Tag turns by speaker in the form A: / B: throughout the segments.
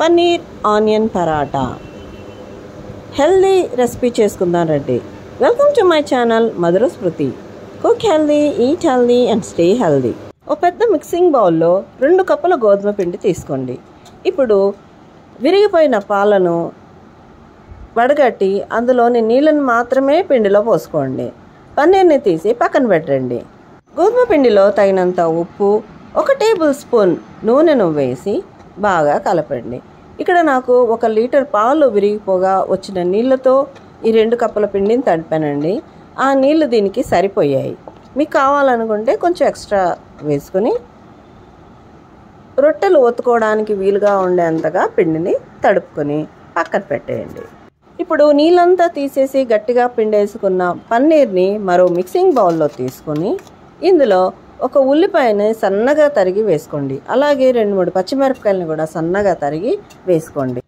A: Paneer onion paratha healthy recipe చేసుకుందాం రండి. Welcome to my channel Madhura Smruthi. Cook healthy, eat healthy and stay healthy. ఒక పెద్ద mixing బౌల్లో 2 కప్పుల గోధుమ పిండి తీసుకోండి. ఇప్పుడు విరిగిపోయిన పాలను వడగట్టి అందులోని నీళ్ళని మాత్రమే పిండిలో పోసుకోండి. పన్నీర్ని తీసి పక్కన పెట్టండి. గోధుమ పిండిలో తగినంత ఉప్పు, 1 టేబుల్ స్పూన్ నూనెను వేసి బాగా కలపండి. ఇక్కడ నాకు 1 లీటర్ పాలు విరిగిపోగా వచ్చిన నీళ్ళతో ఈ 2 కప్పుల పిండిని తడిపానండి. ఆ నీళ్ళు దీనికి సరిపోయాయి. మీకు కావాలనుకుంటే కొంచెం ఎక్స్ట్రా వేసుకొని రొట్టెలు ఒత్తుకోవడానికి వీలుగా ఉండేంతగా పిండిని తడుపుకొని పక్కన పెట్టేయండి. ఇప్పుడు నీళ్ళంతా తీసేసి గట్టిగా పిండేసుకున్న పన్నీర్ని మరో మిక్సింగ్ బౌల్లో తీసుకొని ఇందులో 1 ఉల్లిపాయని సన్నగా తరిగి వేసుకోండి. అలాగే 2-3 పచ్చిమిరపకాయలను కూడా సన్నగా తరిగి వేసుకోండి.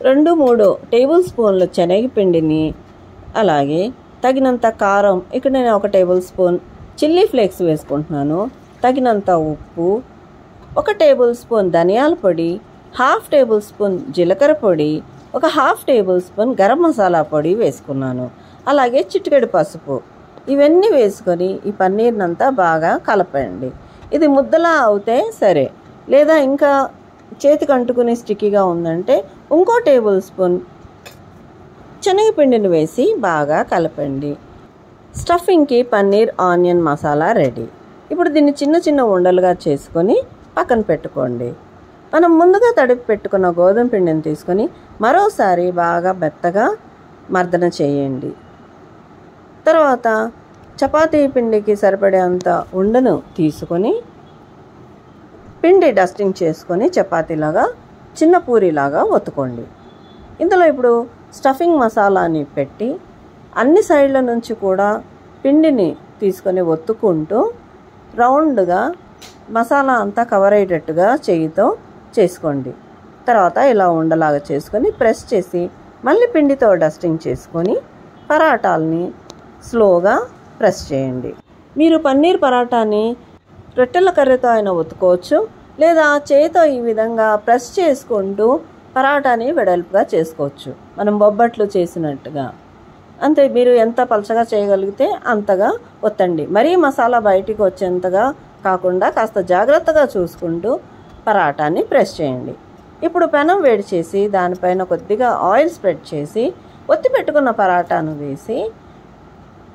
A: 2-3 టేబుల్ స్పూన్ల శనగపిండిని, అలాగే తగినంత కారం, ఇక్కడ నేను 1 టేబుల్ స్పూన్ చిల్లీ ఫ్లేక్స్ వేసుకుంటున్నాను, తగినంత ఉప్పు, 1 టేబుల్ స్పూన్ ధనియాల పొడి, 1/2 టేబుల్ స్పూన్ జీలకర్ర పొడి, 1/2 టేబుల్ స్పూన్ గరం మసాలా పొడి వేసుకున్నాను. అలాగే చిటికెడు పసుపు. ఇవన్నీ వేసుకొని ఈ పన్నీర్నంతా బాగా కలపండి. ఇది ముద్దలా అవుతే సరే, లేదా ఇంకా చేతికి అంటుకుని స్టిక్కీగా ఉందంటే ఇంకో టేబుల్ స్పూన్ శనగపిండిని వేసి బాగా కలపండి. స్టఫింగ్కి పన్నీర్ ఆనియన్ మసాలా రెడీ. ఇప్పుడు దీన్ని చిన్న చిన్న ఉండలుగా చేసుకొని పక్కన పెట్టుకోండి. మనం ముందుగా తడిపి పెట్టుకున్న గోధుమ పిండిని తీసుకొని మరోసారి బాగా మెత్తగా మర్దన చేయండి. తర్వాత చపాతీ పిండికి సరిపడేంత ఉండను తీసుకొని పిండి డస్టింగ్ చేసుకొని చపాతీలాగా చిన్న పూరీలాగా ఒత్తుకోండి. ఇందులో ఇప్పుడు స్టఫింగ్ మసాలాని పెట్టి అన్ని సైడ్ల నుంచి కూడా పిండిని తీసుకొని ఒత్తుకుంటూ రౌండ్గా మసాలా అంతా కవర్ అయ్యేటట్టుగా చేయితో చేసుకోండి. తర్వాత ఇలా ఉండలాగా చేసుకొని ప్రెస్ చేసి మళ్ళీ పిండితో డస్టింగ్ చేసుకొని పరాటాలని స్లోగా ప్రెస్ చేయండి. మీరు పన్నీర్ పరాటాని రొట్టెల కర్రతో అయినా ఒత్తుకోవచ్చు, లేదా చేతితో ఈ విధంగా ప్రెస్ చేసుకుంటూ పరాటాని వెడల్పుగా చేసుకోవచ్చు, మనం బొబ్బట్లు చేసినట్టుగా. అంతే, మీరు ఎంత పలచగా చేయగలిగితే అంతగా ఒత్తండి. మరీ మసాలా బయటికి వచ్చేంతగా కాకుండా కాస్త జాగ్రత్తగా చూసుకుంటూ పరాటాని ప్రెస్ చేయండి. ఇప్పుడు పెనం వేడి చేసి దానిపైన కొద్దిగా ఆయిల్ స్ప్రెడ్ చేసి ఒత్తి పెట్టుకున్న పరాటాను వేసి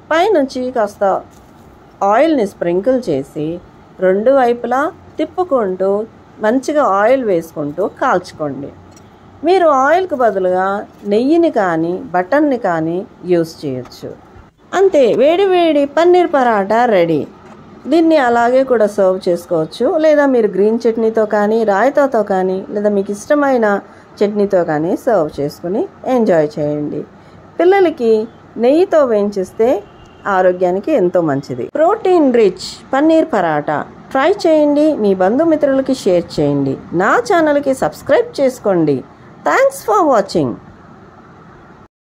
A: పైనుంచి కాస్త ఆయిల్ని స్ప్రింకిల్ చేసి 2 వైపులా తిప్పుకుంటూ మంచిగా ఆయిల్ వేసుకుంటూ కాల్చుకోండి. మీరు ఆయిల్కి బదులుగా నెయ్యిని కానీ బటర్ని కానీ యూస్ చేయొచ్చు. అంతే, వేడి వేడి పన్నీర్ పరాటా రెడీ. దీన్ని అలాగే కూడా సర్వ్ చేసుకోవచ్చు, లేదా మీరు గ్రీన్ చట్నీతో కానీ రాయితాతో కానీ లేదా మీకు ఇష్టమైన చట్నీతో కానీ సర్వ్ చేసుకుని ఎంజాయ్ చేయండి. పిల్లలకి నెయ్యితో వేయించిస్తే ఆరోగ్యానికి ఎంతో మంచిది. Protein rich paneer paratha try చేయండి. మీ బంధుమిత్రులకి షేర్ చేయండి. నా ఛానల్కి సబ్స్క్రైబ్ చేసుకోండి. Thanks for watching.